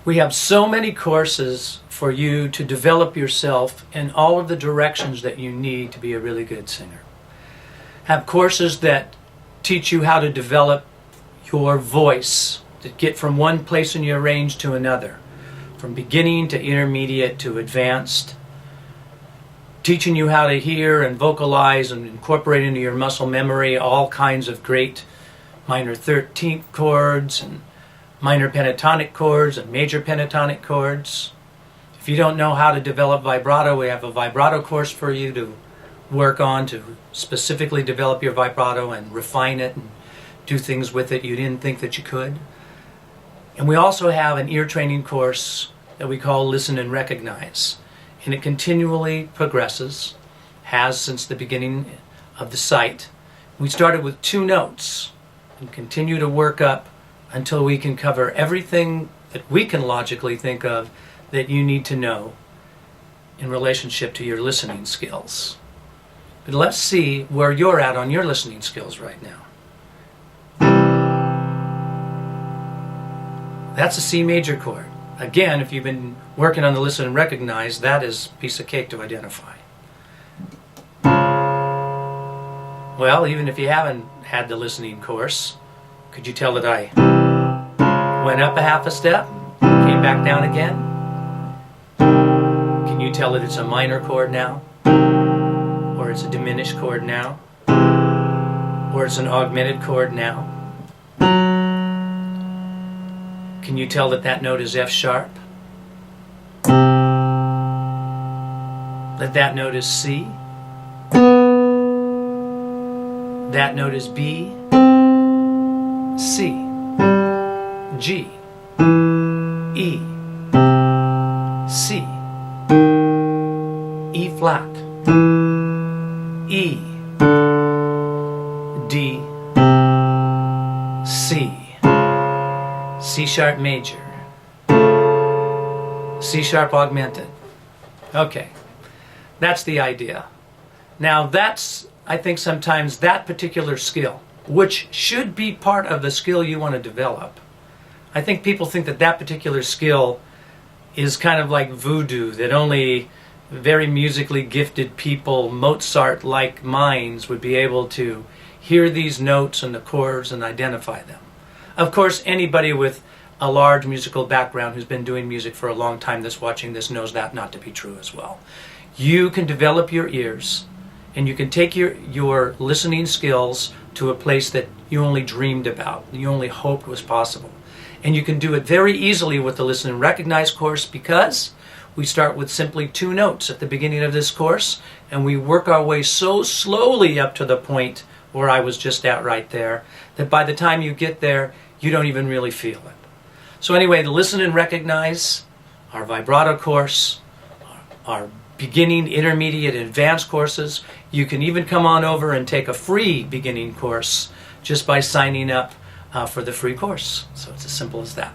We have so many courses for you to develop yourself in all of the directions that you need to be a really good singer. Have courses that teach you how to develop your voice, to get from one place in your range to another, from beginning to intermediate to advanced, teaching you how to hear and vocalize and incorporate into your muscle memory all kinds of great minor 13th chords and minor pentatonic chords and major pentatonic chords. If you don't know how to develop vibrato, we have a vibrato course for you to work on to specifically develop your vibrato and refine it and do things with it you didn't think that you could. And we also have an ear training course that we call Listen and Recognize. And it continually progresses, has since the beginning of the site. We started with 2 notes and continue to work up until we can cover everything that we can logically think of that you need to know in relationship to your listening skills. But let's see where you're at on your listening skills right now. That's a C major chord. Again, if you've been working on the Listen and Recognize, that is a piece of cake to identify. Well, even if you haven't had the listening course, could you tell that I went up a half a step, came back down again? Can you tell that it's a minor chord now? Or it's a diminished chord now? Or it's an augmented chord now? Can you tell that that note is F sharp? That that note is C? That note is B, C, G, E, C, E flat, E, D, C, C sharp major, C sharp augmented. Okay, that's the idea. Now that's, I think sometimes that particular skill, which should be part of the skill you want to develop. I think people think that that particular skill is kind of like voodoo, that only very musically gifted people, Mozart-like minds, would be able to hear these notes and the chords and identify them. Of course, anybody with a large musical background who's been doing music for a long time that's watching this knows that not to be true as well. You can develop your ears, and you can take your listening skills to a place that you only dreamed about, you only hoped was possible. And you can do it very easily with the Listen and Recognize course, because we start with simply 2 notes at the beginning of this course, and we work our way so slowly up to the point where I was just at right there, that by the time you get there, you don't even really feel it. So anyway, the Listen and Recognize, our vibrato course, our beginning, intermediate, advanced courses. You can even come on over and take a free beginning course just by signing up for the free course. So it's as simple as that.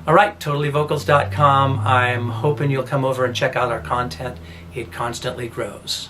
All right, totallyvocals.com. I'm hoping you'll come over and check out our content. It constantly grows.